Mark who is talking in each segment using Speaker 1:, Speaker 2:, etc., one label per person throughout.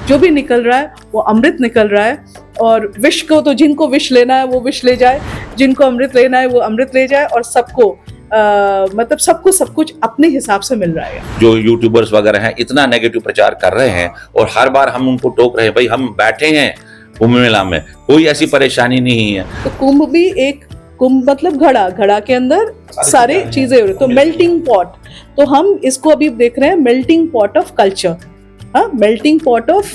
Speaker 1: जो भी निकल रहा है वो अमृत निकल रहा है। और विष को तो जिनको विष लेना है वो विष ले जाए, जिनको अमृत लेना है वो अमृत ले जाए, और सबको मतलब सबको सब कुछ अपने हिसाब से मिल रहा है।
Speaker 2: जो यूट्यूबर्स वगैरह हैं इतना नेगेटिव प्रचार कर रहे हैं और हर बार हम उनको टोक रहे हैं, भाई हम बैठे हैं कुंभ मेला में, कोई ऐसी परेशानी नहीं है।
Speaker 1: तो कुंभ भी एक, कुंभ मतलब घड़ा, घड़ा के अंदर सारे चीजें हो रही, तो मेल्टिंग पॉट, तो हम इसको अभी देख रहे हैं melting pot of culture, melting pot of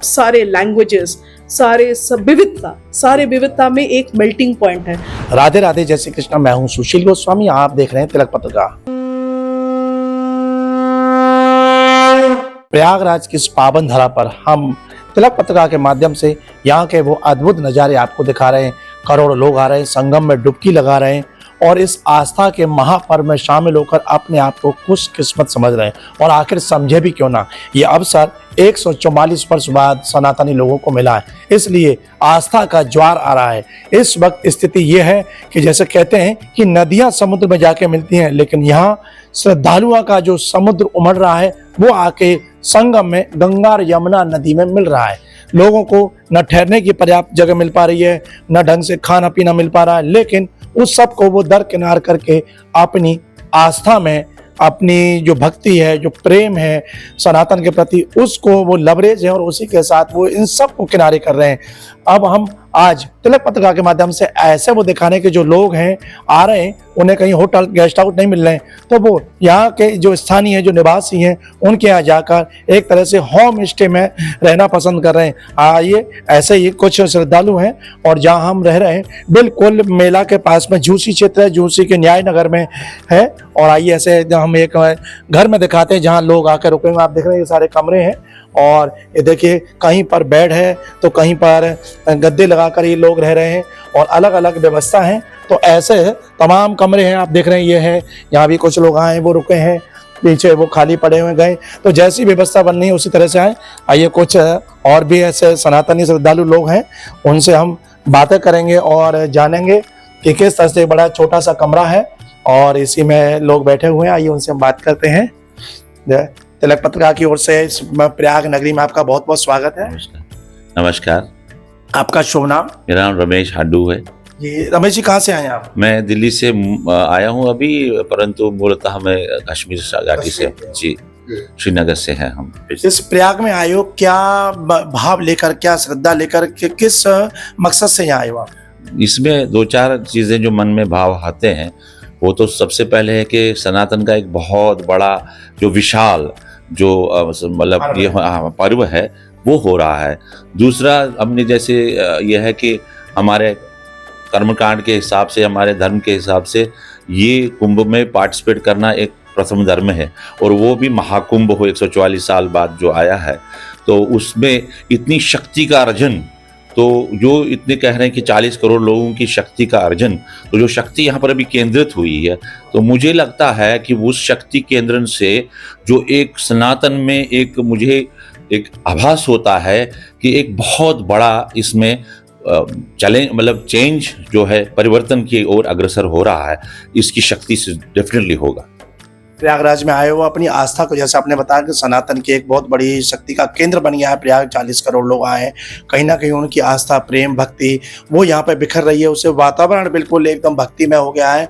Speaker 1: सारे लैंग्वेजेस, सारे सब विविधता, सारे विविधता में एक मेल्टिंग पॉइंट है।
Speaker 3: राधे राधे, जय श्री कृष्ण। मैं हूं सुशील गोस्वामी, आप देख रहे हैं तिलक पत्रिका। प्रयागराज की इस पावन धरा पर हम तिलक पत्रिका के माध्यम से यहाँ के वो अद्भुत नज़ारे आपको दिखा रहे हैं। करोड़ों लोग आ रहे हैं, संगम में डुबकी लगा रहे हैं और इस आस्था के महापर्व में शामिल होकर अपने आप को खुशकिस्मत समझ रहे हैं। और आखिर समझे भी क्यों ना, ये अवसर 144 वर्ष बाद सनातनी लोगों को मिला है, इसलिए आस्था का ज्वार आ रहा है। इस वक्त स्थिति ये है कि जैसे कहते हैं कि नदियां समुद्र में जाके मिलती हैं, लेकिन यहाँ श्रद्धालुओं का जो समुद्र उमड़ रहा है वो आके संगम में गंगा और यमुना नदी में मिल रहा है। लोगों को न ठहरने की पर्याप्त जगह मिल पा रही है, न ढंग से खाना पीना मिल पा रहा है, लेकिन उस सब को वो दरकिनार करके अपनी आस्था में, अपनी जो भक्ति है, जो प्रेम है सनातन के प्रति, उसको वो लवरेज है और उसी के साथ वो इन सब को किनारे कर रहे हैं। अब हम आज तिलक पत्रिका के माध्यम से ऐसे वो दिखाने के जो लोग हैं आ रहे हैं, उन्हें कहीं होटल गेस्ट हाउस नहीं मिल रहे हैं, तो वो यहाँ के जो स्थानीय जो निवासी हैं उनके यहाँ जाकर एक तरह से होम स्टे में रहना पसंद कर रहे हैं। आइए, ऐसे ही कुछ श्रद्धालु हैं और जहाँ हम रह रहे हैं बिल्कुल मेला के पास में झूसी क्षेत्र है, झूसी के न्याय नगर में है। और आइए ऐसे हम एक घर में दिखाते हैं जहाँ लोग आकर रुकेंगे। आप देख रहे हैं ये सारे कमरे हैं और ये देखिए कहीं पर बेड है तो कहीं पर गद्दे लगाकर ये लोग रह रहे हैं और अलग अलग व्यवस्था है। तो ऐसे तमाम कमरे हैं, आप देख रहे हैं ये है, यहाँ भी कुछ लोग आए वो रुके हैं, पीछे वो खाली पड़े हुए गए। तो जैसी व्यवस्था बननी है उसी तरह से आए। आइए कुछ और भी ऐसे सनातनी श्रद्धालु लोग हैं, उनसे हम बातें करेंगे और जानेंगे कि किस तरह से बड़ा छोटा सा कमरा है और इसी में लोग बैठे हुए हैं। आइए उनसे हम बात करते हैं। तिलक पत्रिका की ओर से इस प्रयाग नगरी में आपका बहुत बहुत स्वागत है।
Speaker 2: नमस्कार।
Speaker 3: आपका शुभ नाम?
Speaker 2: मेरा नाम रमेश हाडू है।
Speaker 3: ये रमेश जी कहाँ से आए आप?
Speaker 2: मैं दिल्ली से आया हूँ अभी, परंतु मूलतः मैं कश्मीर घाटी से, जी, श्रीनगर से हैं हम।
Speaker 3: इस प्रयाग में आए हो, क्या भाव लेकर, क्या श्रद्धा लेकर, किस मकसद से यहाँ आए हो आप? इसमें
Speaker 2: दो चार चीजें जो मन में भाव आते हैं, वो तो सबसे पहले है कि सनातन का एक बहुत बड़ा जो विशाल जो मतलब ये पर्व है वो हो रहा है। दूसरा हमने जैसे ये है कि हमारे कर्मकांड के हिसाब से, हमारे धर्म के हिसाब से ये कुंभ में पार्टिसिपेट करना एक प्रथम धर्म है, और वो भी महाकुंभ हो 144 साल बाद जो आया है। तो उसमें इतनी शक्ति का अर्जन, तो जो इतने कह रहे हैं कि 40 करोड़ लोगों की शक्ति का अर्जन, तो जो शक्ति यहाँ पर अभी केंद्रित हुई है, तो मुझे लगता है कि उस शक्ति केंद्रण से जो एक सनातन में एक मुझे एक आभास होता है कि एक बहुत बड़ा इसमें चैलेंज, मतलब चेंज जो है, परिवर्तन की ओर अग्रसर हो रहा है, इसकी शक्ति से डेफिनेटली होगा।
Speaker 3: प्रयागराज में आए हो, अपनी आस्था को, जैसे आपने बताया कि सनातन की एक बहुत बड़ी शक्ति का केंद्र बन गया है प्रयाग, 40 करोड़ लोग आए हैं, कहीं ना कहीं उनकी आस्था, प्रेम, भक्ति वो यहाँ पे बिखर रही है, उससे वातावरण बिल्कुल एकदम भक्तिमय हो गया है।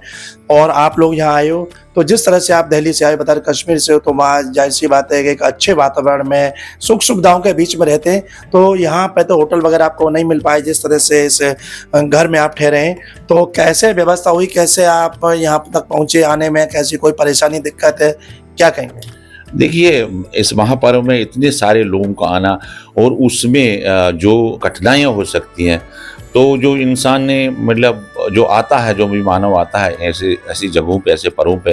Speaker 3: और आप लोग यहाँ आए हो, तो जिस तरह से आप दिल्ली से आए, बता रहे कश्मीर से हो, तो वहाँ जाहिर सी बात है कि एक अच्छे वातावरण में सुख सुविधाओं के बीच में रहते हैं। तो यहाँ पे तो होटल वगैरह आपको नहीं मिल पाए, जिस तरह से इस घर में आप ठहरे हैं, तो कैसे व्यवस्था हुई, कैसे आप यहाँ तक पहुँचे, आने में कैसी कोई परेशानी, दिक्कत है, क्या कहेंगे?
Speaker 2: देखिए, इस महापर्व में इतने सारे लोगों का आना और उसमें जो कठिनाइयाँ हो सकती हैं, तो जो इंसान ने मतलब जो आता है, जो भी मानव आता है ऐसी जगहों पे, ऐसे पर्वों पे,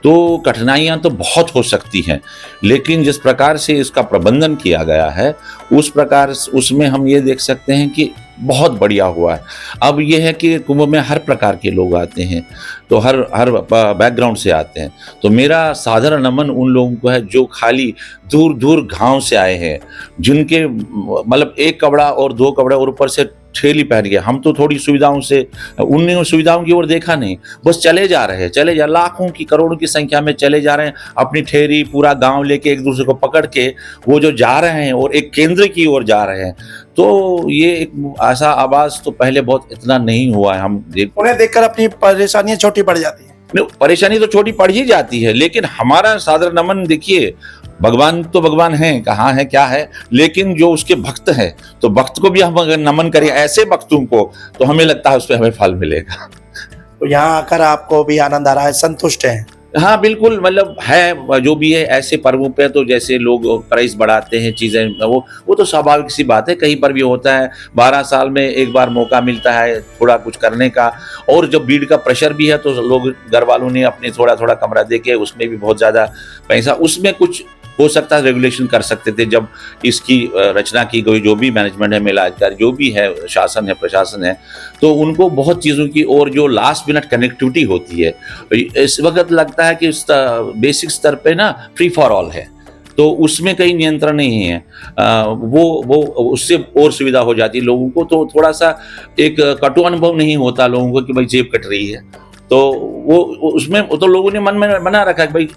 Speaker 2: तो कठिनाइयाँ तो बहुत हो सकती हैं, लेकिन जिस प्रकार से इसका प्रबंधन किया गया है उस प्रकार उसमें हम ये देख सकते हैं कि बहुत बढ़िया हुआ है। अब ये है कि कुंभ में हर प्रकार के लोग आते हैं, तो हर बैकग्राउंड से आते हैं। तो मेरा साधारण नमन उन लोगों को है जो खाली दूर दूर गांव से आए हैं, जिनके मतलब एक कपड़ा और दो कपड़े और ऊपर से थैली पहन के। हम तो थोड़ी सुविधाओं से, उन सुविधाओं की ओर देखा नहीं, बस चले जा रहे हैं, चले जा, लाखों की करोड़ों की संख्या में चले जा रहे हैं अपनी ठेरी पूरा गांव लेके एक दूसरे को पकड़ के वो जो जा रहे हैं और एक केंद्र की ओर जा रहे हैं। तो ये एक ऐसा आवाज तो पहले बहुत इतना नहीं हुआ है। हम
Speaker 3: उन्हें देखकर अपनी परेशानियां छोटी पड़ जाती है।
Speaker 2: परेशानी तो छोटी पड़ ही जाती है, लेकिन हमारा सादर नमन देखिए, भगवान तो भगवान हैं, कहाँ है क्या है, लेकिन जो उसके भक्त हैं, तो भक्त को भी हम अगर नमन करें ऐसे भक्तों को, तो हमें लगता है उस पर हमें फल मिलेगा।
Speaker 3: तो यहाँ आकर आपको भी आनंद आ रहा है, संतुष्ट है?
Speaker 2: हाँ बिल्कुल, मतलब है जो भी है ऐसे पर्वों पे तो जैसे लोग प्राइस बढ़ाते हैं चीज़ें, वो तो स्वाभाविक सी बात है, कहीं पर भी होता है। 12 साल में एक बार मौका मिलता है थोड़ा कुछ करने का, और जब भीड़ का प्रेशर भी है तो लोग घर वालों ने अपने थोड़ा थोड़ा कमरा दे के उसमें भी बहुत ज़्यादा पैसा, उसमें कुछ हो सकता है रेगुलेशन कर सकते थे जब इसकी रचना की गई। जो भी मैनेजमेंट है, मेला अधिकारी जो भी है, शासन है, प्रशासन है, तो उनको बहुत चीज़ों की, और जो लास्ट मिनट कनेक्टिविटी होती है इस वक्त लगता है कि बेसिक स्तर पे ना फ्री फॉर ऑल है, तो उसमें कहीं नियंत्रण नहीं है। वो उससे और सुविधा हो जाती है लोगों को, तो थोड़ा सा एक कटु अनुभव नहीं होता लोगों को कि भाई जेब कट रही है। तो वो उसमें तो लोगों ने मन में बना रखा है कि भाई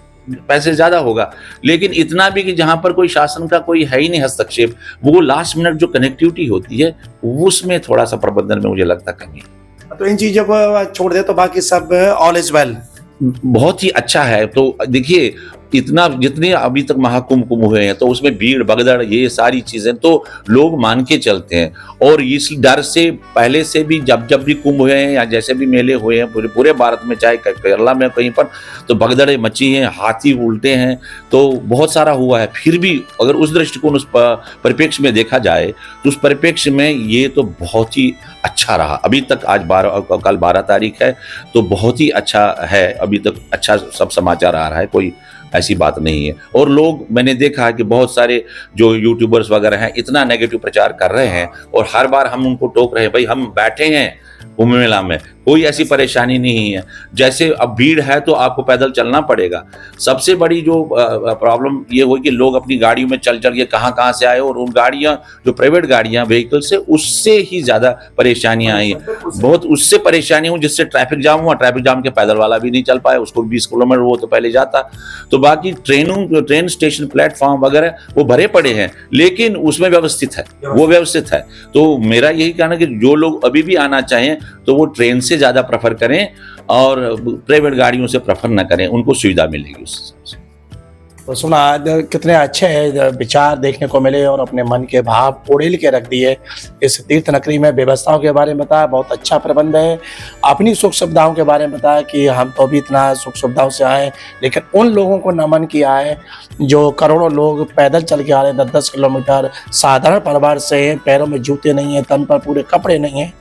Speaker 2: पैसे ज्यादा होगा, लेकिन इतना भी कि जहां पर कोई शासन का कोई है ही नहीं हस्तक्षेप, वो लास्ट मिनट जो कनेक्टिविटी होती है उसमें थोड़ा सा प्रबंधन में मुझे लगता कमी है।
Speaker 3: तो इन चीजों को छोड़ दे तो बाकी सब ऑल इज वेल,
Speaker 2: बहुत ही अच्छा है। तो देखिए, इतना जितने अभी तक महाकुंभ हुए हैं तो उसमें भीड़ भगदड़ ये सारी चीजें तो लोग मान के चलते हैं, और इस डर से पहले से भी जब भी कुंभ हुए हैं या जैसे भी मेले हुए हैं पूरे भारत में, चाहे केरला में कहीं पर, तो भगदड़े मची हैं, हाथी उल्टे हैं, तो बहुत सारा हुआ है। फिर भी अगर उस दृष्टिकोण, उस परिप्रेक्ष्य में देखा जाए तो उस परिप्रेक्ष्य में ये तो बहुत ही अच्छा रहा अभी तक। आज कल 12 तारीख है, तो बहुत ही अच्छा है अभी तक, अच्छा सब समाचार आ रहा है, कोई ऐसी बात नहीं है। और लोग, मैंने देखा है कि बहुत सारे जो यूट्यूबर्स वगैरह हैं इतना नेगेटिव प्रचार कर रहे हैं, और हर बार हम उनको टोक रहे हैं, भाई हम बैठे हैं कुंभ मेला में, कोई ऐसी परेशानी नहीं है। जैसे अब भीड़ है तो आपको पैदल चलना पड़ेगा। सबसे बड़ी जो प्रॉब्लम ये हुई कि लोग अपनी गाड़ियों में चल के कहाँ से आए, और उन गाड़ियाँ जो प्राइवेट गाड़ियाँ व्हीकल से, उससे ही ज़्यादा परेशानियाँ आई, बहुत उससे परेशानी हुई, जिससे ट्रैफिक जाम हुआ। ट्रैफिक जाम के पैदल वाला भी नहीं चल पाया, उसको 20 किलोमीटर वो तो पहले जाता। तो बाकी ट्रेन स्टेशन प्लेटफॉर्म वगैरह वो भरे पड़े हैं, लेकिन उसमें व्यवस्थित है, वो व्यवस्थित है। तो मेरा यही कहना है कि जो लोग अभी भी आना चाहें तो वो ट्रेन से ज़्यादा प्रेफर करें, और प्राइवेट गाड़ियों से प्रेफर ना करें, उनको सुविधा मिलेगी उस हिसाब से।
Speaker 3: तो सुना कितने अच्छे विचार देखने को मिले, और अपने मन के भाव उड़ेल के रख दिए। इस तीर्थ नगरी में व्यवस्थाओं के बारे में बताया, बहुत अच्छा प्रबंध है। अपनी सुख सुविधाओं के बारे में बताया कि हम तो अभी इतना सुख सुविधाओं से आए, लेकिन उन लोगों को नमन किया है जो करोड़ों लोग पैदल चल के आ रहे हैं 10-10 किलोमीटर, साधारण परिवार से हैं, पैरों में जूते नहीं हैं, तन पर पूरे कपड़े नहीं हैं,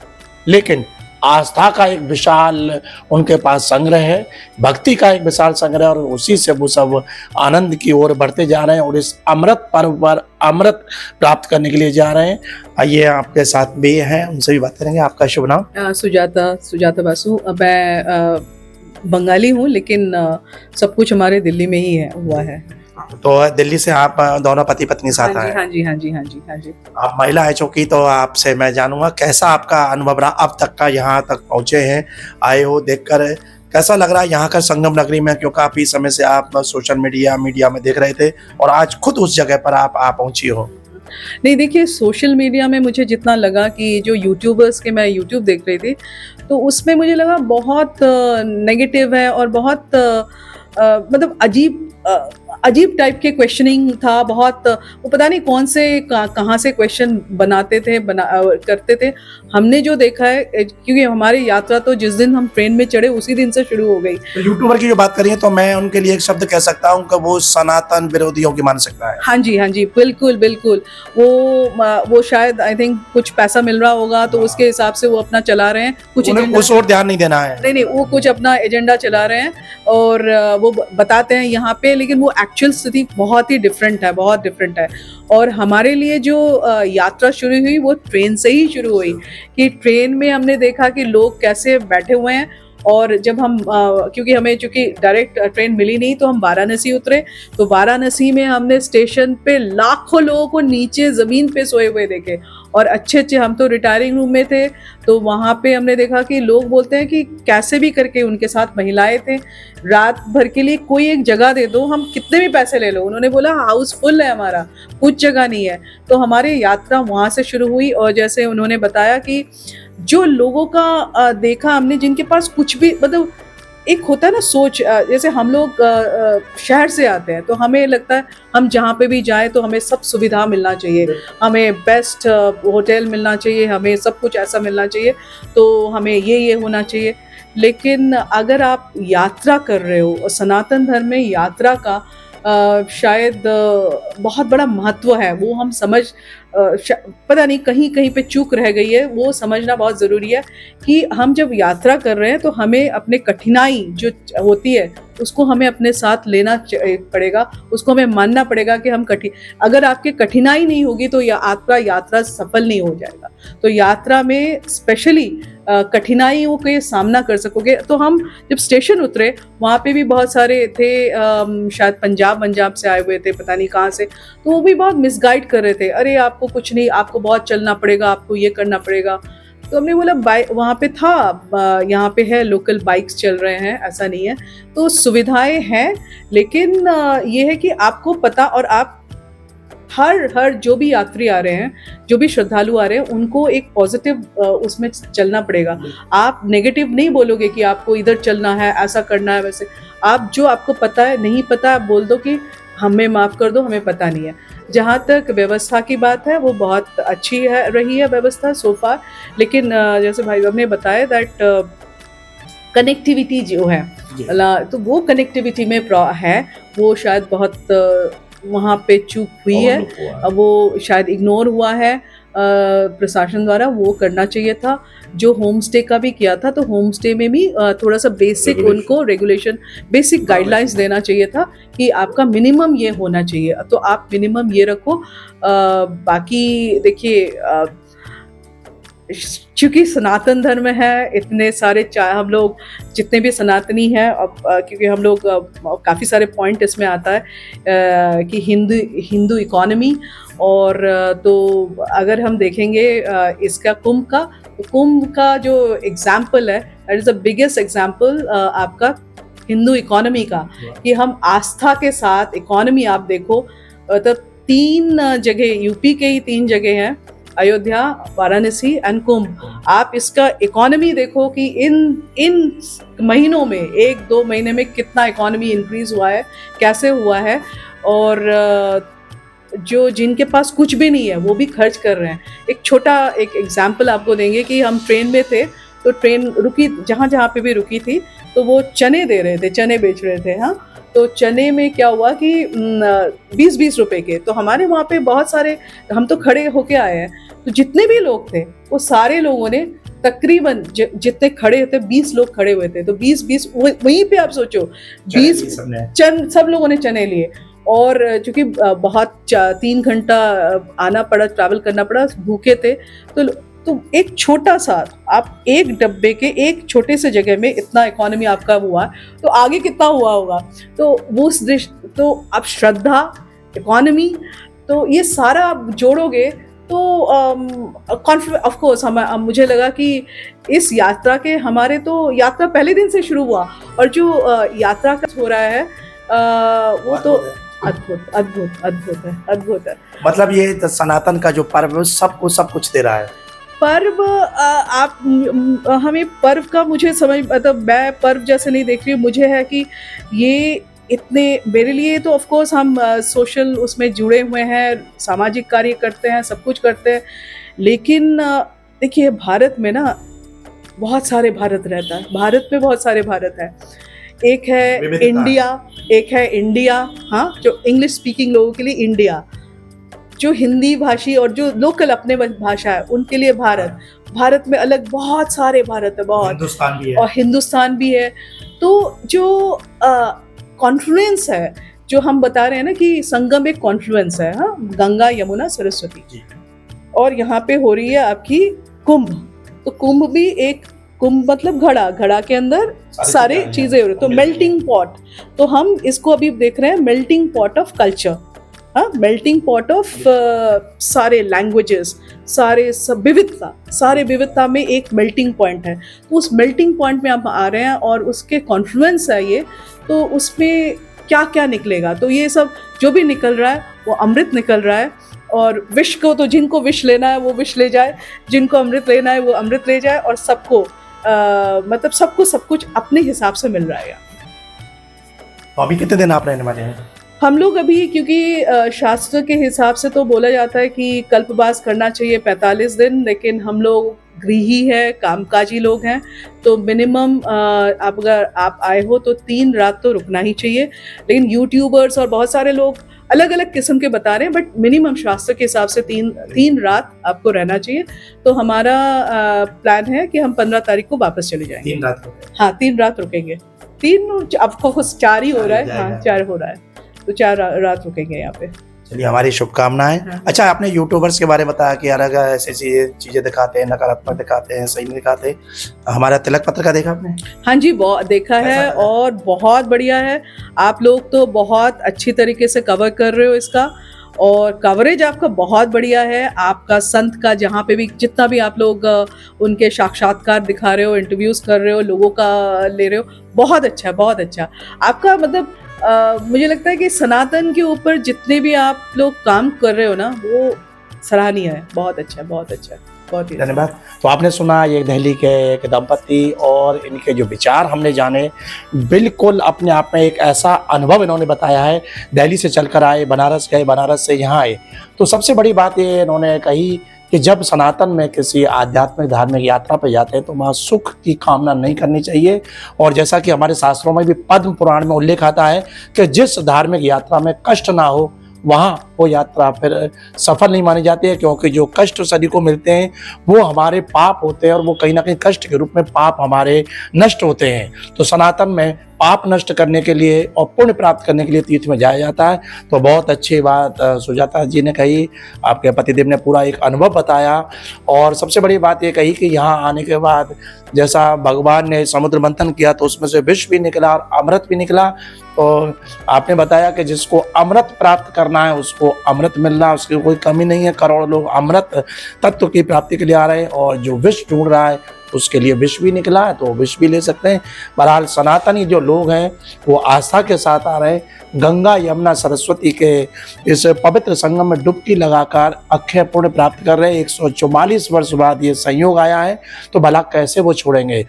Speaker 3: लेकिन आस्था का एक विशाल उनके पास संग्रह है, भक्ति का एक विशाल संग्रह, और उसी से वो सब आनंद की ओर बढ़ते जा रहे हैं, और इस अमृत पर्व पर अमृत प्राप्त करने के लिए जा रहे हैं। आइए, आपके साथ भी हैं, उनसे भी बात करेंगे। आपका शुभ नाम?
Speaker 1: सुजाता बासु। मैं बंगाली हूँ, लेकिन सब कुछ हमारे दिल्ली में ही हुआ है।
Speaker 3: तो दिल्ली से आप दोनों पति पत्नी साथ आए?
Speaker 1: हाँ जी।
Speaker 3: आप महिला है चूंकि, तो आपसे मैं जानूंगा कैसा आपका अनुभव रहा अब तक का, यहाँ तक पहुँचे हैं, आए हो, देखकर कैसा लग रहा है यहाँ का संगम नगरी में? क्यों काफी समय से आप सोशल मीडिया में देख रहे थे, और आज खुद उस जगह पर आप पहुंची हो।
Speaker 1: नहीं, देखिए, सोशल मीडिया में मुझे जितना लगा कि जो यूट्यूबर्स के, मैं यूट्यूब देख रही थी, तो उसमें मुझे लगा बहुत नेगेटिव है, और बहुत मतलब अजीब टाइप के क्वेश्चनिंग था बहुत। वो पता नहीं कौन से कहाँ से क्वेश्चन करते थे। हमने जो देखा है, क्योंकि हमारी यात्रा तो जिस दिन हम ट्रेन में चढ़े उसी दिन से शुरू हो गई।
Speaker 3: तो यूट्यूबर की जो बात करिए, तो मैं उनके लिए एक शब्द कह सकता हूँ कि वो सनातन विरोधियों की मानसिकता है।
Speaker 1: हाँ जी, बिल्कुल। वो शायद, आई थिंक, कुछ पैसा मिल रहा होगा, तो उसके हिसाब से वो अपना चला रहे हैं, कुछ
Speaker 3: उस ओर ध्यान नहीं देना है।
Speaker 1: नहीं, वो कुछ अपना एजेंडा चला रहे हैं, और वो बताते हैं यहाँ पे, लेकिन वो एक्चुअल स्थिति बहुत ही डिफरेंट है। और हमारे लिए जो यात्रा शुरू हुई वो ट्रेन से ही शुरू हुई, कि ट्रेन में हमने देखा कि लोग कैसे बैठे हुए हैं, और जब हम क्योंकि हमें चूंकि डायरेक्ट ट्रेन मिली नहीं तो हम वाराणसी उतरे, तो वाराणसी में हमने स्टेशन पे लाखों लोगों को नीचे ज़मीन पे सोए हुए देखे, और अच्छे अच्छे, हम तो रिटायरिंग रूम में थे, तो वहाँ पे हमने देखा कि लोग बोलते हैं कि कैसे भी करके, उनके साथ महिलाएं थे, रात भर के लिए कोई एक जगह दे दो, हम कितने भी पैसे ले लो। उन्होंने बोला हाउस फुल है हमारा, कुछ जगह नहीं है। तो हमारी यात्रा वहाँ से शुरू हुई, और जैसे उन्होंने बताया कि जो लोगों का देखा हमने, जिनके पास कुछ भी, मतलब एक होता है ना सोच, जैसे हम लोग शहर से आते हैं तो हमें लगता है हम जहाँ पे भी जाएं तो हमें सब सुविधा मिलना चाहिए, हमें बेस्ट होटल मिलना चाहिए, हमें सब कुछ ऐसा मिलना चाहिए, तो हमें ये होना चाहिए। लेकिन अगर आप यात्रा कर रहे हो, और सनातन धर्म में यात्रा का शायद बहुत बड़ा महत्व है, वो हम समझ पता नहीं कहीं कहीं पे चूक रह गई है, वो समझना बहुत ज़रूरी है कि हम जब यात्रा कर रहे हैं तो हमें अपने कठिनाई जो होती है उसको हमें अपने साथ लेना पड़ेगा, उसको हमें मानना पड़ेगा कि हम अगर आपकी कठिनाई नहीं होगी तो आपका यात्रा सफल नहीं हो जाएगा। तो यात्रा में स्पेशली कठिनाइयों के सामना कर सकोगे। तो हम जब स्टेशन उतरे वहाँ पे भी बहुत सारे थे, शायद पंजाब से आए हुए थे, पता नहीं कहाँ से, तो वो भी बहुत मिसगाइड कर रहे थे, अरे आपको कुछ नहीं, आपको बहुत चलना पड़ेगा, आपको ये करना पड़ेगा। तो हमने बोला वहाँ पे था, यहाँ पे है, लोकल बाइक्स चल रहे हैं, ऐसा नहीं है, तो सुविधाएं हैं, लेकिन ये है कि आपको पता, और आप हर जो भी यात्री आ रहे हैं, जो भी श्रद्धालु आ रहे हैं, उनको एक पॉजिटिव उसमें चलना पड़ेगा। आप नेगेटिव नहीं बोलोगे कि आपको इधर चलना है, ऐसा करना है, वैसे आप जो आपको पता है, नहीं पता आप बोल दो कि हमें माफ़ कर दो, हमें पता नहीं है। जहाँ तक व्यवस्था की बात है, वो बहुत अच्छी रही है व्यवस्था सो फार, लेकिन जैसे भाई साहब ने बताया दैट कनेक्टिविटी जो है, तो वो कनेक्टिविटी में है, वो शायद बहुत वहाँ पे चूक हुई है, वो शायद इग्नोर हुआ है प्रशासन द्वारा, वो करना चाहिए था। जो होम स्टे का भी किया था, तो होम स्टे में भी थोड़ा सा बेसिक उनको रेगुलेशन, बेसिक गाइडलाइंस देना चाहिए था कि आपका मिनिमम ये होना चाहिए, तो आप मिनिमम ये रखो। बाकी देखिए, चूँकि सनातन धर्म है, इतने सारे हम लोग जितने भी सनातनी हैं, क्योंकि हम लोग काफ़ी सारे पॉइंट इसमें आता है कि हिंदू इकोनॉमी, और तो अगर हम देखेंगे इसका कुंभ का जो एग्जाम्पल है, that is the biggest example आपका हिंदू इकोनॉमी का, कि हम आस्था के साथ इकोनॉमी, आप देखो तो 3 जगह, यूपी के ही 3 जगह हैं, अयोध्या, वाराणसी एंड कुंभ। आप इसका इकोनॉमी देखो कि इन महीनों में, 1-2 महीने में कितना इकोनॉमी इंक्रीज हुआ है, कैसे हुआ है, और जो जिनके पास कुछ भी नहीं है वो भी खर्च कर रहे हैं। एक एग्जाम्पल आपको देंगे कि हम ट्रेन में थे, तो ट्रेन रुकी, जहाँ पे भी रुकी थी, तो वो चने दे रहे थे, चने बेच रहे थे। हाँ, तो चने में क्या हुआ कि 20-20 रुपए के, तो हमारे वहाँ पे बहुत सारे, हम तो खड़े होके आए हैं, तो जितने भी लोग थे वो सारे लोगों ने तकरीबन जितने खड़े थे, 20 लोग खड़े हुए थे, तो 20-20 वहीं पे आप सोचो 20 सब लोगों ने चने लिए। और चूंकि बहुत 3 घंटा आना पड़ा, ट्रैवल करना पड़ा, भूखे थे, तो एक छोटा सा, आप एक डब्बे के एक छोटे से जगह में इतना इकोनॉमी आपका हुआ, तो आगे कितना हुआ होगा। तो वो उस दृष्टि, तो आप श्रद्धा, इकोनॉमी, तो ये सारा आप जोड़ोगे तो ऑफ कोर्स मुझे लगा कि इस यात्रा के, हमारे तो यात्रा पहले दिन से शुरू हुआ, और जो यात्रा का हो रहा है वो तो अद्भुत है।
Speaker 3: मतलब ये सनातन का जो पर्व है सबको सब कुछ दे रहा है।
Speaker 1: पर्व, आप हमें पर्व का मुझे समझ, मतलब मैं पर्व जैसे नहीं देख रही हूँ, मुझे है कि ये इतने, मेरे लिए तो ऑफ कोर्स हम सोशल उसमें जुड़े हुए हैं, सामाजिक कार्य करते हैं, सब कुछ करते हैं, लेकिन देखिए भारत में ना बहुत सारे भारत रहता है, भारत में बहुत सारे भारत है। एक है इंडिया, हाँ, जो इंग्लिश स्पीकिंग लोगों के लिए इंडिया, जो हिंदी भाषी और जो लोकल अपने भाषा है उनके लिए भारत में अलग बहुत सारे भारत है, बहुत,
Speaker 3: हिंदुस्तान भी है,
Speaker 1: और हिंदुस्तान भी है। तो जो कॉन्फ्लुएंस है, जो हम बता रहे हैं ना कि संगम एक कॉन्फ्लुएंस है, हाँ, गंगा यमुना सरस्वती, और यहाँ पे हो रही है आपकी कुंभ, तो कुंभ भी एक कुंभ मतलब घड़ा, घड़ा के अंदर सारे चीजें हो रही, तो मेल्टिंग पॉट। तो हम इसको अभी देख रहे हैं मेल्टिंग पॉट ऑफ कल्चर, हाँ, मेल्टिंग पॉट ऑफ सारे लैंग्वेजेस, सारे सब विविधता, सारे विविधता में एक मेल्टिंग पॉइंट है। तो उस मेल्टिंग पॉइंट में आप आ रहे हैं और उसके कॉन्फ्लुएंस है ये, तो उसमें क्या क्या निकलेगा, तो ये सब जो भी निकल रहा है वो अमृत निकल रहा है। और विष को तो जिनको विष लेना है वो विष ले जाए, जिनको अमृत लेना है वो अमृत ले जाए, और सबको मतलब सबको सब कुछ अपने हिसाब से मिल रहा है।
Speaker 3: तो अभी कितने दिन आप रहने वाले हैं?
Speaker 1: हम लोग अभी, क्योंकि शास्त्र के हिसाब से तो बोला जाता है कि कल्पवास करना चाहिए 45 दिन, लेकिन हम लोग गृही है, कामकाजी लोग हैं, तो मिनिमम आप अगर आप आए हो तो 3 रात तो रुकना ही चाहिए। लेकिन यूट्यूबर्स और बहुत सारे लोग अलग अलग किस्म के बता रहे हैं, बट मिनिमम शास्त्र के हिसाब से 3 रात आपको रहना चाहिए। तो हमारा प्लान है कि हम 15 तारीख को वापस चले जाएंगे।
Speaker 3: 3 रात?
Speaker 1: हाँ, 3 रात रुकेंगे। 3 आपको कुछ 4 ही हो रहा है, हाँ 4 हो रहा है, तो 4 रात रुकेंगे यहाँ पे।
Speaker 3: चलिए, हमारी शुभकामनाएं।
Speaker 1: हाँ।
Speaker 3: अच्छा, आपने यूट्यूबर्स के बारे में बताया कि अलग ऐसी चीजें दिखाते हैं, नकारात्मक दिखाते हैं, सही नहीं दिखाते। हमारा तिलक पत्र का देखा आपने?
Speaker 1: हाँ जी, बहुत देखा है और बहुत बढ़िया है। आप लोग तो बहुत अच्छी तरीके से कवर कर रहे हो इसका, और कवरेज आपका बहुत बढ़िया है। आपका संत का जहाँ पे भी जितना भी आप लोग उनके साक्षात्कार दिखा रहे हो, इंटरव्यूज कर रहे हो, लोगों का ले रहे हो, बहुत अच्छा है, बहुत अच्छा आपका। मतलब मुझे लगता है कि सनातन के ऊपर जितने भी आप लोग काम कर रहे हो ना, वो सराहनीय है, बहुत अच्छा, बहुत अच्छा, बहुत ही
Speaker 3: धन्यवाद। तो आपने सुना ये दिल्ली के एक दंपति और इनके जो विचार हमने जाने, बिल्कुल अपने आप में एक ऐसा अनुभव इन्होंने बताया है। दिल्ली से चलकर आए, बनारस गए, बनारस से यहाँ आए, तो सबसे बड़ी बात ये इन्होंने कही कि जब सनातन में किसी आध्यात्मिक धार्मिक यात्रा पर जाते हैं तो वहाँ सुख की कामना नहीं करनी चाहिए। और जैसा कि हमारे शास्त्रों में भी पद्म पुराण में उल्लेख आता है कि जिस धार्मिक यात्रा में कष्ट ना हो वहाँ वो यात्रा फिर सफल नहीं मानी जाती है, क्योंकि जो कष्ट शरीर को मिलते हैं वो हमारे पाप होते हैं और वो कहीं ना कहीं कष्ट के रूप में पाप हमारे नष्ट होते हैं। तो सनातन में पाप नष्ट करने के लिए और पुण्य प्राप्त करने के लिए तीर्थ में जाया जाता है। तो बहुत अच्छी बात सुजाता जी ने कही, आपके पतिदेव ने पूरा एक अनुभव बताया। और सबसे बड़ी बात ये कही कि यहाँ आने के बाद जैसा भगवान ने समुद्र मंथन किया तो उसमें से विष भी निकला और अमृत भी निकला। तो आपने बताया कि जिसको अमृत प्राप्त करना है उसको अमृत मिल रहा है, उसकी कोई कमी नहीं है। करोड़ों लोग अमृत तत्व की प्राप्ति के लिए आ रहे हैं, और जो विष ढूंढ रहा है उसके लिए विष भी निकला है, तो विष भी ले सकते हैं। बहरहाल सनातनी जो लोग हैं वो आस्था के साथ आ रहे हैं। गंगा यमुना सरस्वती के इस पवित्र संगम में डुबकी लगाकर अक्षय पुण्य प्राप्त कर रहे हैं। 144 वर्ष बाद ये संयोग आया है, तो भला कैसे वो छोड़ेंगे।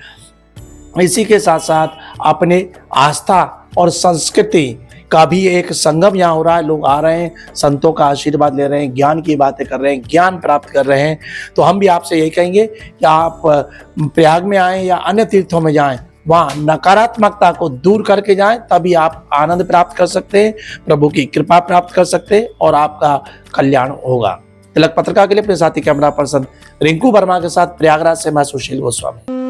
Speaker 3: इसी के साथ साथ अपने आस्था और संस्कृति का भी एक संगम यहाँ हो रहा है। लोग आ रहे हैं, संतों का आशीर्वाद ले रहे हैं, ज्ञान की बातें कर रहे हैं, ज्ञान प्राप्त कर रहे हैं। तो हम भी आपसे यही कहेंगे कि आप प्रयाग में आएँ या अन्य तीर्थों में जाएं, वहाँ नकारात्मकता को दूर करके जाएं, तभी आप आनंद प्राप्त कर सकते हैं, प्रभु की कृपा प्राप्त कर सकते हैं और आपका कल्याण होगा। तिलक पत्रिका के लिए अपने साथी कैमरा पर्सन रिंकू वर्मा के साथ प्रयागराज से मैं सुशील गोस्वामी।